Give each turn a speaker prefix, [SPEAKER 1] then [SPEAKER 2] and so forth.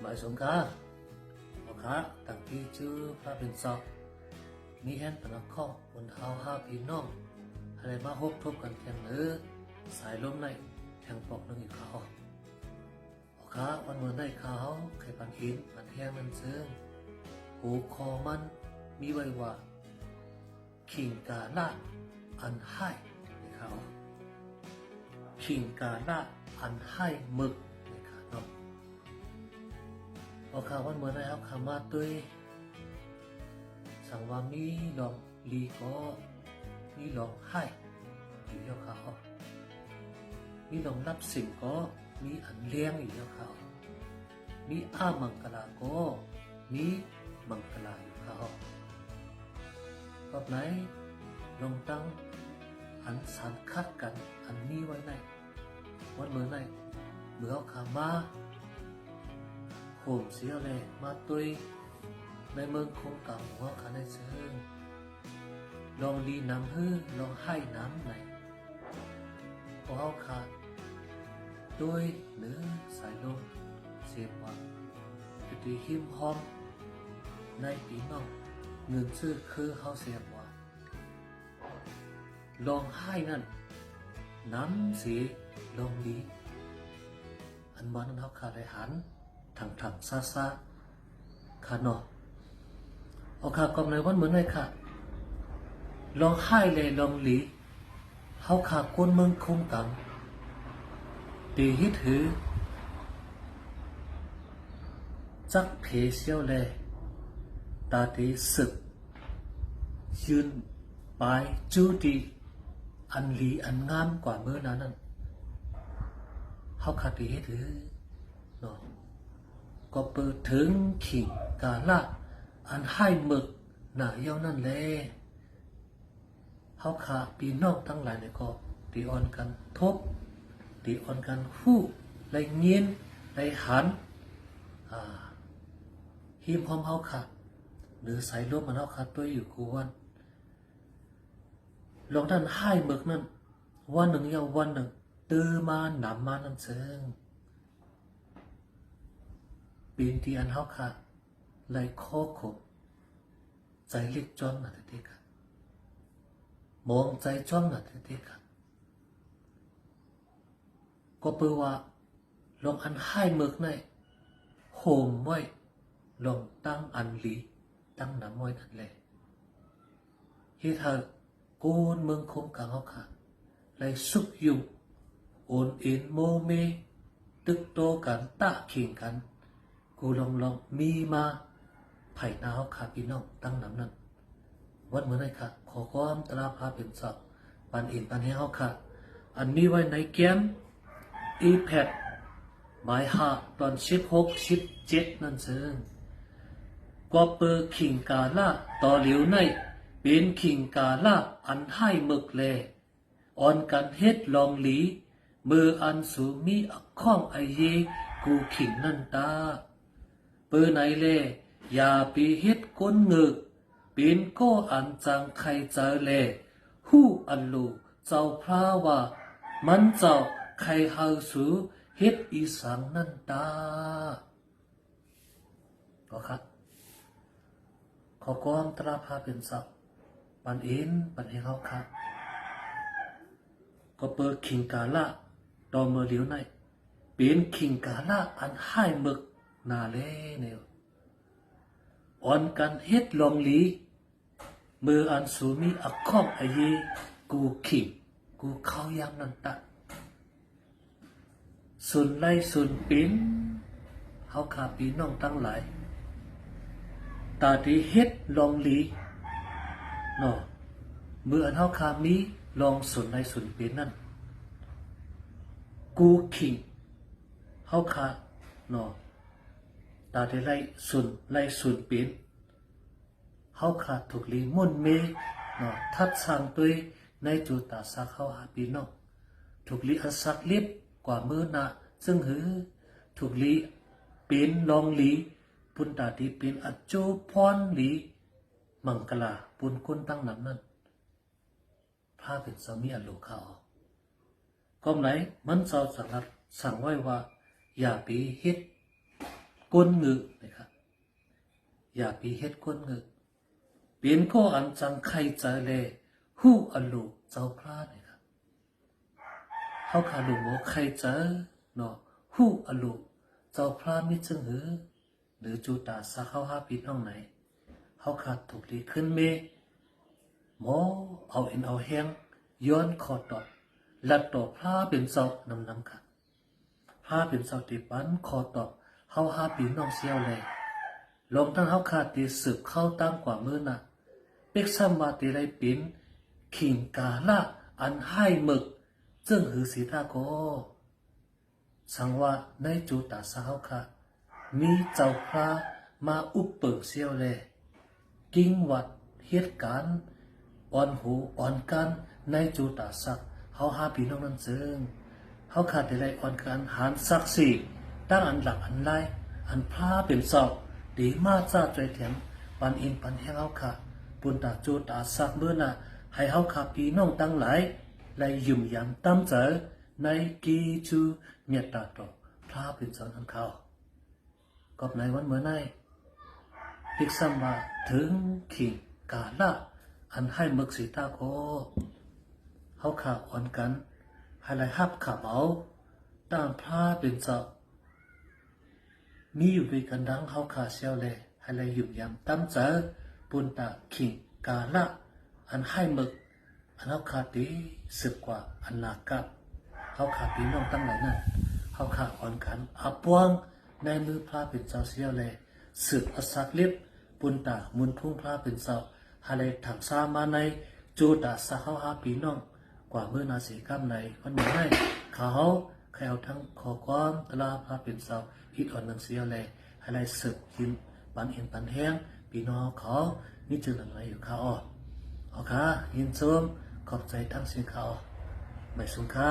[SPEAKER 1] หมายสงกาเอาค่ะตั้งที่ชื่อพระเป็นสอบมีแห่นพนักข้อบนเท้าห้าพี่น้องอะไรมาฮบทบกันแทงเนื้อสายลมในแทงปอกนึงอีกเขาเอาค่ะวันเมื่อได้เขาไข่ปันหินปันแห้งนั่นซึ่งหูคอมันมีไว้ว่าขิงกาละอันให้เขาขิงกาละอันให้หมึกนะครับเนาะพอข่าววันเมื่อได้ครับคำว่าตุ้ยสั่งว่ามีลองลีก็มีลองให้อยู่แล้วเขามีลองนับสิ่งก็มีอันเลี้ยงอยู่แล้วเขามีอามังกลาก็มีมังกลาอยู่เขาก็ไหนลองตั้งอันสันคัดกันอันนี้ไว้ในวันเมื่อไหนเมื่อขามาโหมเสียเลยมาตุยในเมืองคงเก่าหัวขาในเชิงลองลีน้ำฮื้อลองให้น้ำไหนพอเอาขาดด้วยเนื้อสายลมเสียบว่าจะตีหิมหอมในปีน้องเงินซื้อคือเขาเสียบว่าลองให้นั่นน้ำสีลองลีอันมันเขาขาดได้หันถังซาขาเนาะเอาค่ะกำไรวันเหมือนไงค่ะลองให้เลยลองหลีเขาขาดคนเมืองคงกังตีฮิตถือจักเพเซียวเลยตาตีสึกยืนปลายจูดีอันหลีอันงามกว่าเมื่อนั้นเขาขาดตีฮิตถือเนาะก็เปิดถึงขิงกาละอันให้หมึกหนาเย้านั่นแหละเขาขาปีนอกทั้งหลายเนี่ยก็ตีอ่อนกันทบตีอ่อนกันคู่ไรเงียนไรหันหิมพร้อมเขาขาหรือสายลมมันเขาขาตัวอยู่กูวันลองด้านให้หมึกนั่นวันหนึ่งเย้าวันหนึ่งตื่นมาหนำมานั่นเชิงปีนที่อันเขาขาดไล่ข้อขบใจเล็กจ้องหนาเด็กมองใจจ้องหนาเด็กก็เปว่าลองอันให้เมือกในโหมไว้ลองตั้งอันลีตั้งน้ำไว้นั่นแหละเฮ็ดให้โกนเมืองคงกลางเขาขาดไล่สุกยุ่งโอนเอ็นโมเมตึกโตกันตะเข่งกันกูลองมีมาไผ่นาเขาขาพี่น้องตั้งน้ำนั้นวัดเหมือนไงค่ะขอความตราพาเป็นสับปันเอ็นปันให้เขาค่ะอันนี้ไว้ในเกมอีแพดหมายหาตอน16-17นั่นเองก็เปิดขิงกาล่าต่อเหลียวในเป็นขิงกาล่าอันให้หมึกแลอ่อนกันเฮ็ดลองหลีมืออันสูมีอักข้องไอเยกูขิงนั่นตาเปิดไหนแลอย่าปีเฮ็ดก้นเงึกเป็นก็อันจังใครเจอแลหู้อันลูเจ้าพระว่ามันเจ้าใครเฮาสูเฮ็ดอีสังนั่นตาก็ครับขอความตราพาเป็นสับปันเอ็นปันให้เขาครับก็เปิดขิงกาละดอมเมอเหลียวในเป็นขิงกาละอันให้หมึกนาเล่เนี่ยอ่อนกันเฮ็ดลองลีมืออันสูมีอักข้องไอเยกูขิงกูเข้ายามนันตะส่วนไล่ส่วนปิ้นเขาขาปีน้องตั้งหลายตาที่เฮ็ดลองลีเนาะมืออันเขาขามีลองส่วนไล่ส่วนปิ้นนั่นกูขิงเขาขาเนาะตาที่ไล่ส่วนปิ้นเขาขาดถูกลีมุ่นเมเนาะทัดสั่งตัวในจุดตาสักเขาหาปีน้องถูกลีอันสักเล็บกว่ามือนะซึ่งหือถูกลีเป็นลองลีปุนตาที่เป็นอัจโจพรลีมังกลาปุนคนตั้งนำนั้นพระเป็นสามีอันโลกาก็ไหนมันเจ้าสั่งไว้ว่าอย่าไปเฮ็ด ก้นงึนะครับอย่าปีเฮ็ดก้นงึเป็นก็อันจังใครใจเลยหู้อลูเจ้าพระนะครับเขาขาลูโมใครเจอเนาะหู้อลูเจ้าพระมิจึงหือหรือจูตาสาเข้าห้าปีน้องไหนเขาขาดถูกลีขึ้นเมหมอเอาเอ็นเอาแห้งย้อนคอตอบลัดต่อพระเป็นเจ้านำกันพระเป็นเจ้าติปันคอตอบเขาห้าปีน้องเสียวเลยลงทั้งเขาขาดตีสืบเข้าตั้งกว่ามือน่ะเป็กซ้ำว่าตีไรปินขิงกาละอันให้หมึกจึงหือสีตาโกสังว่าในจูตาสาวค่ะมีเจ้าพระมาอุปเปิงเสียวเลยกิ้งวัดเหตุการณ์อ่อนหูอ่อนกันในจูตาสักเขาหาพี่น้องนั้นจึงเขาขาดอะไรอ่อนกันหารสักสี่ตั้งอันหลักอันไล่อันพระเป็นสอบดีมาจ้าใจแถมปันอินปันแห้งเขาขาดปุนตาจูตาสักเมื่อน่ะให้เขาขาดพี่น้องตั้งหลายและยุ่มยำตั้มเจอในกีจูเมียตาต่อพระเป็นสอนของเขากอบในวันเมื่อไงพิกซัมว่าถึงขิงกาละอันให้มึกสีตาโคเขาขาอ่อนกันให้ไรฮับขาเอาตามพระเป็นเจ้ามีอยู่ด้วยกันดังเขาขาเซียวเลยให้ไรยุ่มยำตั้มเจอปุนตาขิงกาละอันให้มึกอันเขาขาดีสึกกว่าอันนากับเขาขาพี่น้องตั้งหลายนั่นเขาขาอ่อนกันอับวงในมือพระเป็นเจ้าเสียวเลยสึกอสักลิบปุนตามุนพุ่งพระเป็นเจ้าฮาเลถังซามาในจูดาสาเขาหาพี่น้องกว่ามือนาสีกำในคนหนึ่งให้เขาใครเอาทั้งขอความตลาพระเป็นเจ้าฮิตอ่อนหนึ่งเสียวเลยฮาเลสึกหินปันเอ็นปันแห้งพี่น้องเขานี่จึงหลังไหลอยู่ข้าอ้อเอาค่ะยินชมขอบใจทั้งเสียงเขาไม่สุงค่า